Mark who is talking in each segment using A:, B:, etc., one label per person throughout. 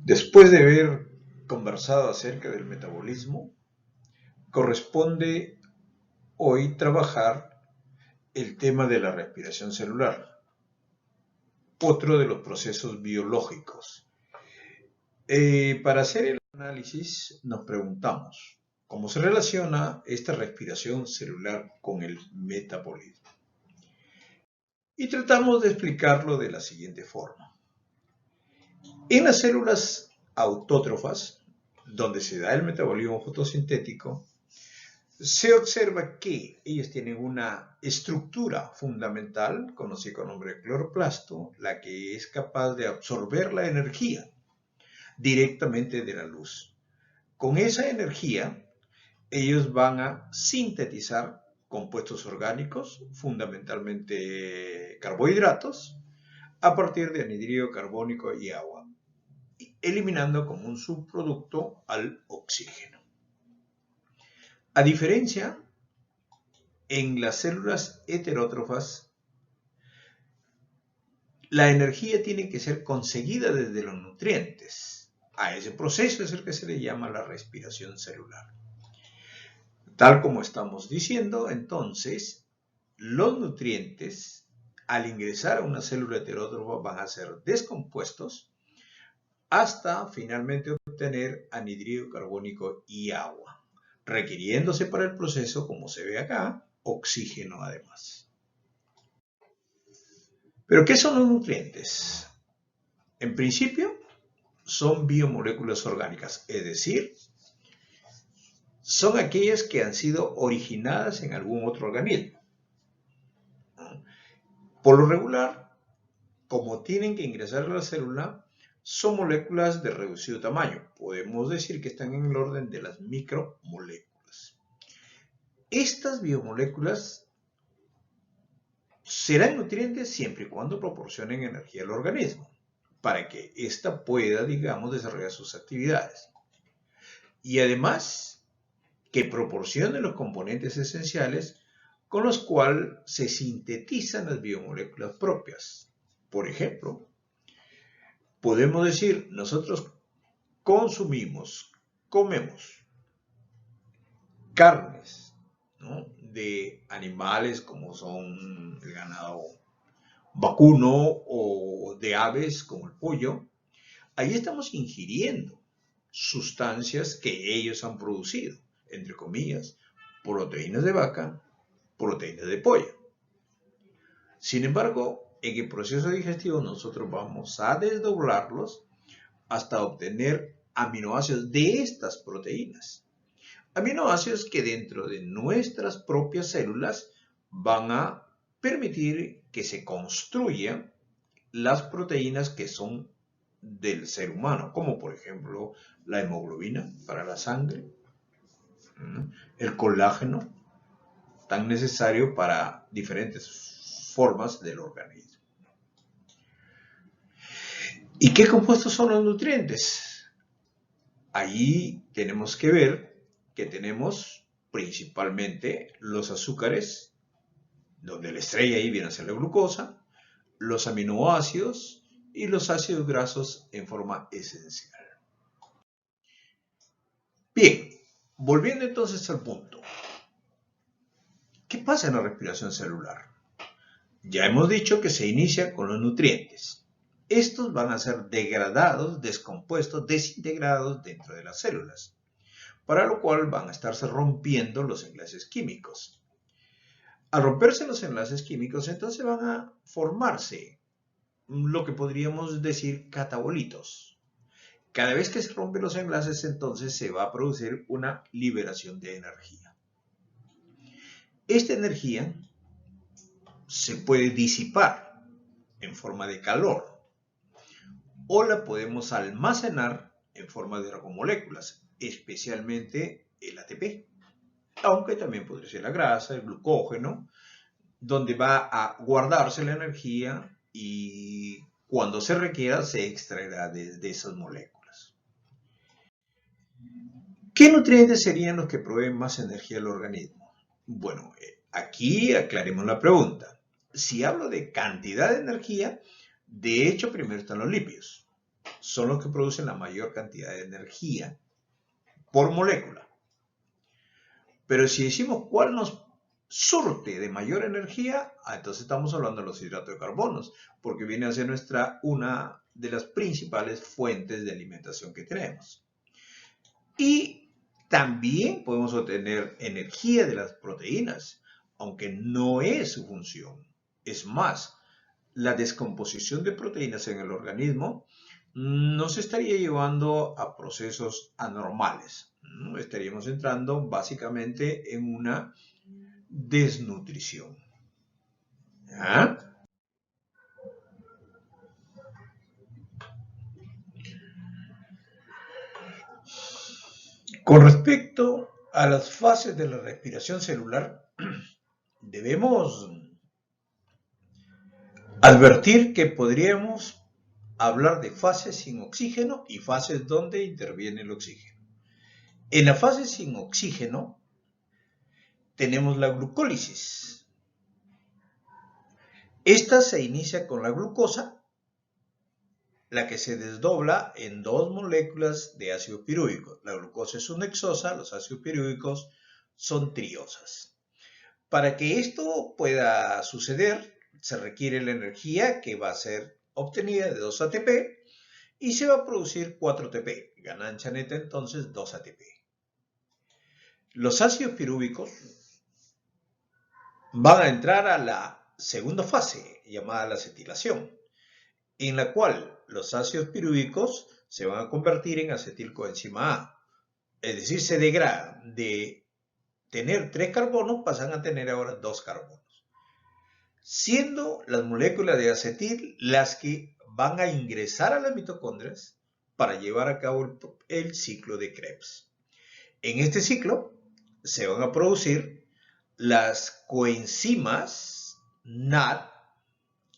A: Después de haber conversado acerca del metabolismo, corresponde hoy trabajar el tema de la respiración celular, otro de los procesos biológicos. Para hacer el análisis nos preguntamos, ¿cómo se relaciona esta respiración celular con el metabolismo? Y tratamos de explicarlo de la siguiente forma. En las células autótrofas, donde se da el metabolismo fotosintético, se observa que ellos tienen una estructura fundamental, conocida con el nombre de cloroplasto, la que es capaz de absorber la energía directamente de la luz. Con esa energía, ellos van a sintetizar compuestos orgánicos, fundamentalmente carbohidratos, a partir de anhídrido carbónico y agua, eliminando como un subproducto al oxígeno. A diferencia, en las células heterótrofas, la energía tiene que ser conseguida desde los nutrientes. A ese proceso es el que se le llama la respiración celular. Tal como estamos diciendo, entonces, los nutrientes, al ingresar a una célula heterótrofa, van a ser descompuestos hasta finalmente obtener anhídrido carbónico y agua, requiriéndose para el proceso, como se ve acá, oxígeno además. ¿Pero qué son los nutrientes? En principio, son biomoléculas orgánicas, es decir, son aquellas que han sido originadas en algún otro organismo. Por lo regular, como tienen que ingresar a la célula, son moléculas de reducido tamaño. Podemos decir que están en el orden de las micromoléculas. Estas biomoléculas serán nutrientes siempre y cuando proporcionen energía al organismo, para que ésta pueda, digamos, desarrollar sus actividades. Y además, que proporcione los componentes esenciales con los cuales se sintetizan las biomoléculas propias. Por ejemplo, podemos decir, nosotros comemos carnes, ¿no?, de animales como son el ganado vacuno o de aves como el pollo. Ahí estamos ingiriendo sustancias que ellos han producido, entre comillas, proteínas de vaca, proteínas de pollo. Sin embargo, en el proceso digestivo nosotros vamos a desdoblarlos hasta obtener aminoácidos de estas proteínas. Aminoácidos que dentro de nuestras propias células van a permitir que se construyan las proteínas que son del ser humano, como por ejemplo la hemoglobina para la sangre, el colágeno, tan necesario para diferentes formas del organismo. ¿Y qué compuestos son los nutrientes? Ahí tenemos que ver que tenemos principalmente los azúcares, donde la estrella ahí viene a ser la glucosa, los aminoácidos y los ácidos grasos en forma esencial. Bien, volviendo entonces al punto. ¿Qué pasa en la respiración celular? Ya hemos dicho que se inicia con los nutrientes. Estos van a ser degradados, descompuestos, desintegrados dentro de las células, para lo cual van a estarse rompiendo los enlaces químicos. Al romperse los enlaces químicos, entonces van a formarse lo que podríamos decir catabolitos. Cada vez que se rompen los enlaces, entonces se va a producir una liberación de energía. Esta energía se puede disipar en forma de calor o la podemos almacenar en forma de ergomoléculas, especialmente el ATP, aunque también podría ser la grasa, el glucógeno, donde va a guardarse la energía y cuando se requiera se extraerá de esas moléculas. ¿Qué nutrientes serían los que proveen más energía al organismo? Bueno, aquí aclaremos la pregunta. Si hablo de cantidad de energía, de hecho primero están los lípidos. son los que producen la mayor cantidad de energía por molécula. Pero si decimos cuál nos surte de mayor energía, entonces estamos hablando de los hidratos de carbono, porque viene a ser una de las principales fuentes de alimentación que tenemos. Y también podemos obtener energía de las proteínas, aunque no es su función. Es más, la descomposición de proteínas en el organismo nos estaría llevando a procesos anormales. Estaríamos entrando básicamente en una desnutrición. ¿Ya? Con respecto a las fases de la respiración celular, debemos advertir que podríamos hablar de fases sin oxígeno y fases donde interviene el oxígeno. En la fase sin oxígeno tenemos la glucólisis. Esta se inicia con la glucosa, la que se desdobla en dos moléculas de ácido pirúvico. La glucosa es una hexosa, los ácidos pirúvicos son triosas. Para que esto pueda suceder, se requiere la energía que va a ser obtenida de 2 ATP y se va a producir 4 ATP. Ganancia neta entonces 2 ATP. Los ácidos pirúvicos van a entrar a la segunda fase, llamada la acetilación, en la cual los ácidos pirúvicos se van a convertir en acetilcoenzima A. Es decir, se degradan de tener 3 carbonos, pasan a tener ahora 2 carbonos. Siendo las moléculas de acetil las que van a ingresar a las mitocondrias para llevar a cabo el ciclo de Krebs. En este ciclo se van a producir las coenzimas NAD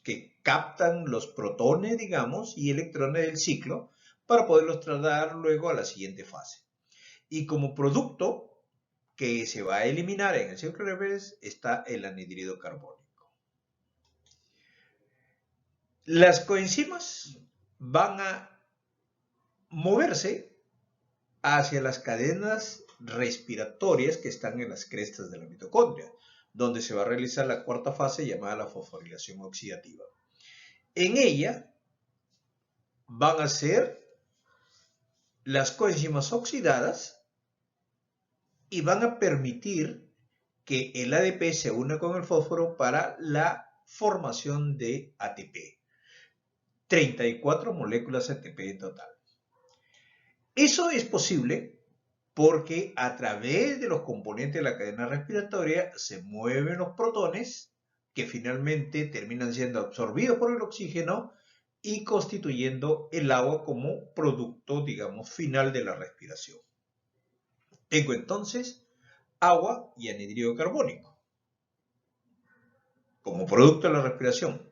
A: que captan los protones, digamos, y electrones del ciclo para poderlos trasladar luego a la siguiente fase. Y como producto que se va a eliminar en el ciclo de Krebs está el anhídrido carbónico. Las coenzimas van a moverse hacia las cadenas respiratorias que están en las crestas de la mitocondria, donde se va a realizar la cuarta fase llamada la fosforilación oxidativa. En ella van a ser las coenzimas oxidadas y van a permitir que el ADP se una con el fósforo para la formación de ATP. 34 moléculas ATP en total. Eso es posible porque a través de los componentes de la cadena respiratoria se mueven los protones que finalmente terminan siendo absorbidos por el oxígeno y constituyendo el agua como producto, digamos, final de la respiración. Tengo entonces agua y anhídrido carbónico como producto de la respiración.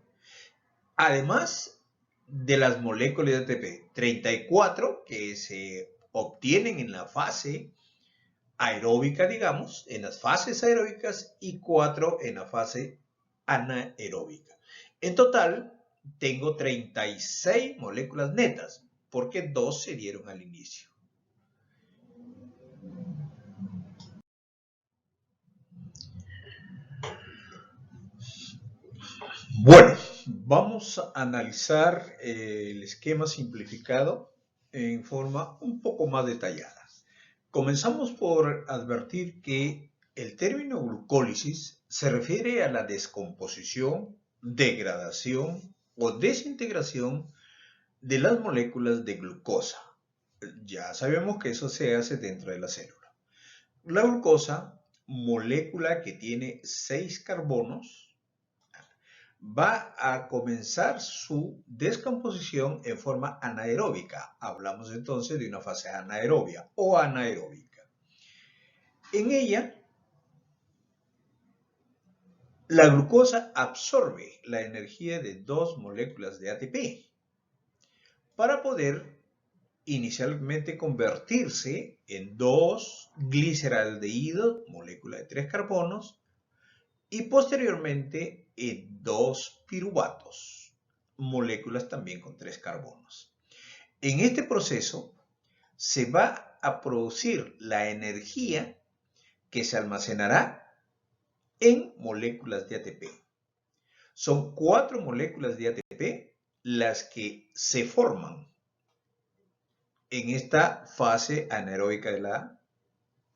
A: Además de las moléculas de ATP, 34 que se obtienen en la fase aeróbica, digamos, en las fases aeróbicas y 4 en la fase anaeróbica. En total, tengo 36 moléculas netas, porque 2 se dieron al inicio. Bueno, vamos a analizar el esquema simplificado en forma un poco más detallada. Comenzamos por advertir que el término glucólisis se refiere a la descomposición, degradación o desintegración de las moléculas de glucosa. Ya sabemos que eso se hace dentro de la célula. La glucosa, molécula que tiene 6 carbonos, va a comenzar su descomposición en forma anaeróbica. Hablamos entonces de una fase anaerobia o anaeróbica. En ella, la glucosa absorbe la energía de 2 moléculas de ATP para poder inicialmente convertirse en 2 gliceraldehídos, molécula de 3 carbonos, y posteriormente en 2 piruvatos, moléculas también con 3 carbonos. En este proceso se va a producir la energía que se almacenará en moléculas de ATP. Son 4 moléculas de ATP las que se forman en esta fase anaeróbica de la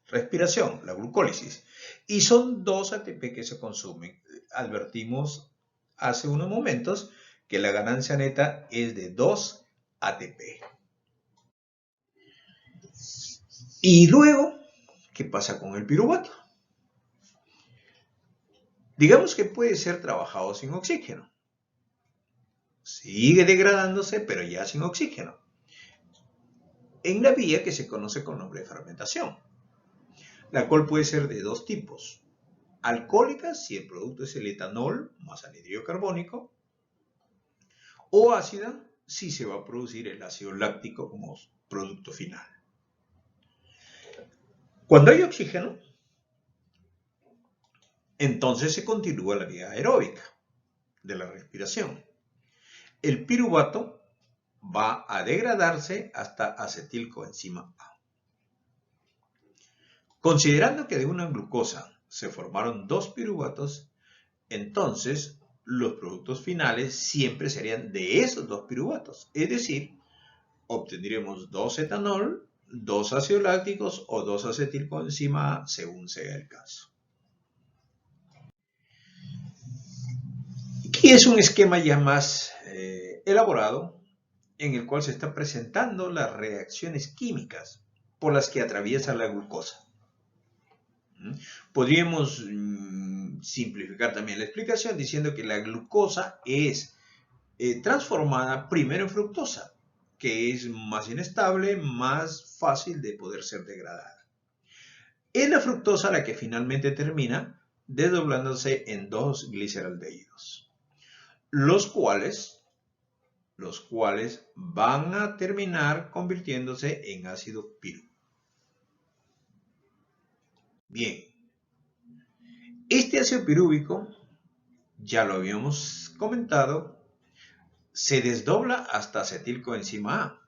A: respiración, la glucólisis. Y son 2 ATP que se consumen. Advertimos hace unos momentos que la ganancia neta es de 2 ATP. Y luego, ¿qué pasa con el piruvato? Digamos que puede ser trabajado sin oxígeno. Sigue degradándose, pero ya sin oxígeno. En la vía que se conoce con nombre de fermentación, la cual puede ser de 2 tipos. Alcohólica, si el producto es el etanol más anhidrido carbónico, o ácida, si se va a producir el ácido láctico como producto final. Cuando hay oxígeno, entonces se continúa la vía aeróbica de la respiración. El piruvato va a degradarse hasta acetilcoenzima A. Considerando que de una glucosa se formaron 2 piruvatos, entonces los productos finales siempre serían de esos 2 piruvatos. Es decir, obtendremos 2 etanol, 2 ácidos lácticos o 2 acetilcoenzima A, según sea el caso. Aquí es un esquema ya más elaborado en el cual se están presentando las reacciones químicas por las que atraviesa la glucosa. Podríamos simplificar también la explicación diciendo que la glucosa es transformada primero en fructosa, que es más inestable, más fácil de poder ser degradada. Es la fructosa la que finalmente termina desdoblándose en 2 gliceraldehídos, los cuales van a terminar convirtiéndose en ácido pirúvico. Bien, este ácido pirúvico, ya lo habíamos comentado, se desdobla hasta acetilcoenzima A,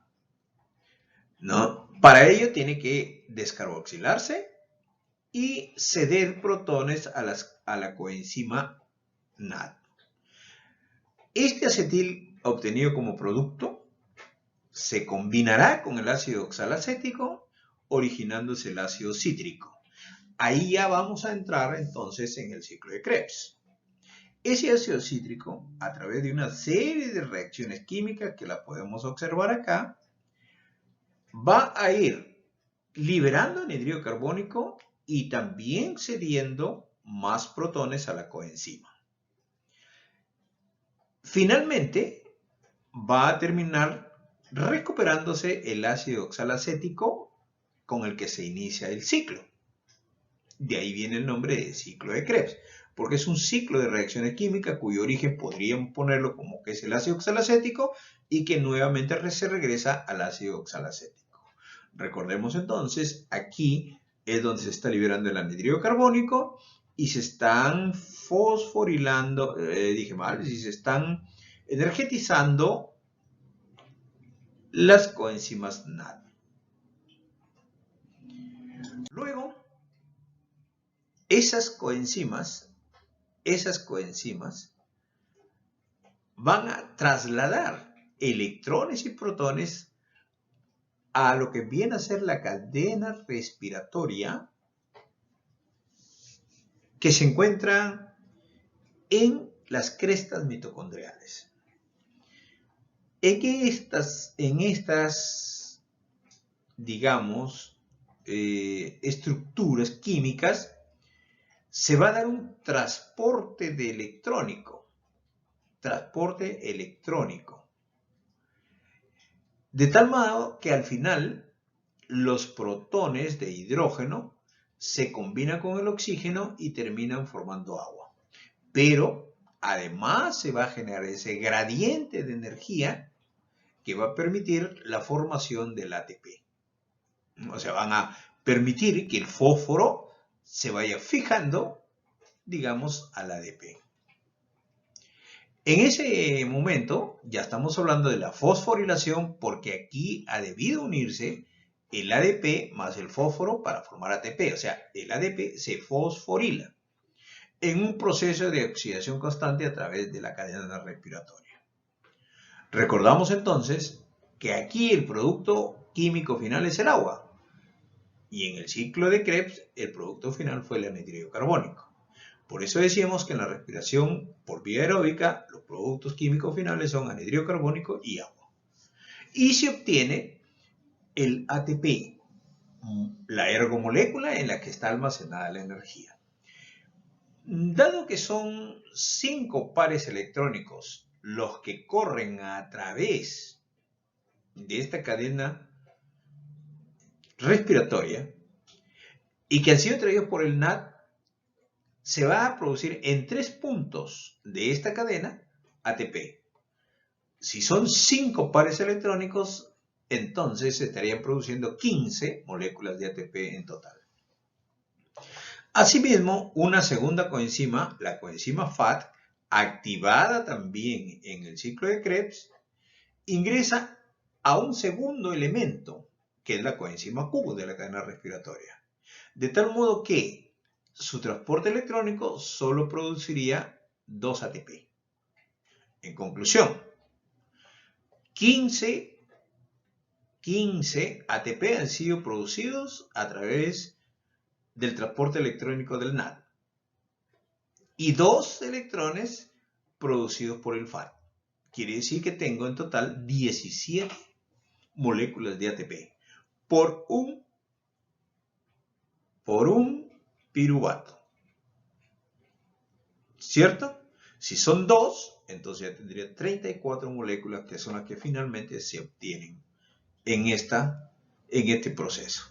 A: ¿no? Para ello tiene que descarboxilarse y ceder protones a la coenzima NAD. Este acetil obtenido como producto se combinará con el ácido oxalacético, originándose el ácido cítrico. Ahí ya vamos a entrar entonces en el ciclo de Krebs. Ese ácido cítrico, a través de una serie de reacciones químicas que la podemos observar acá, va a ir liberando anhídrido carbónico y también cediendo más protones a la coenzima. Finalmente, va a terminar recuperándose el ácido oxalacético con el que se inicia el ciclo. De ahí viene el nombre de ciclo de Krebs, porque es un ciclo de reacciones químicas cuyo origen podríamos ponerlo como que es el ácido oxalacético y que nuevamente se regresa al ácido oxalacético. Recordemos entonces, aquí es donde se está liberando el anhídrido carbónico y se están fosforilando, y se están energetizando las coenzimas NAD. Luego, esas coenzimas van a trasladar electrones y protones a lo que viene a ser la cadena respiratoria que se encuentra en las crestas mitocondriales. En estas digamos, estructuras químicas, se va a dar un transporte electrónico, de tal modo que al final los protones de hidrógeno se combinan con el oxígeno y terminan formando agua. Pero además se va a generar ese gradiente de energía que va a permitir la formación del ATP. O sea, van a permitir que el fósforo se vaya fijando, digamos, al ADP. En ese momento ya estamos hablando de la fosforilación porque aquí ha debido unirse el ADP más el fósforo para formar ATP. O sea, el ADP se fosforila en un proceso de oxidación constante a través de la cadena respiratoria. Recordamos entonces que aquí el producto químico final es el agua y en el ciclo de Krebs el producto final fue el anhídrido carbónico. Por eso decíamos que en la respiración por vía aeróbica los productos químicos finales son anhídrido carbónico y agua. Y se obtiene el ATP, la ergomolécula en la que está almacenada la energía. Dado que son 5 pares electrónicos los que corren a través de esta cadena respiratoria y que han sido traídos por el NAD, se va a producir en 3 puntos de esta cadena ATP. Si son 5 pares electrónicos, entonces se estarían produciendo 15 moléculas de ATP en total. Asimismo, una segunda coenzima, la coenzima FAT, activada también en el ciclo de Krebs, ingresa a un segundo elemento, que es la coenzima Q de la cadena respiratoria. De tal modo que su transporte electrónico solo produciría 2 ATP. En conclusión, 15 ATP han sido producidos a través del transporte electrónico del NAD y 2 electrones producidos por el FAT. Quiere decir que tengo en total 17 moléculas de ATP por un piruvato. ¿Cierto? Si son 2, entonces ya tendría 34 moléculas que son las que finalmente se obtienen en este proceso.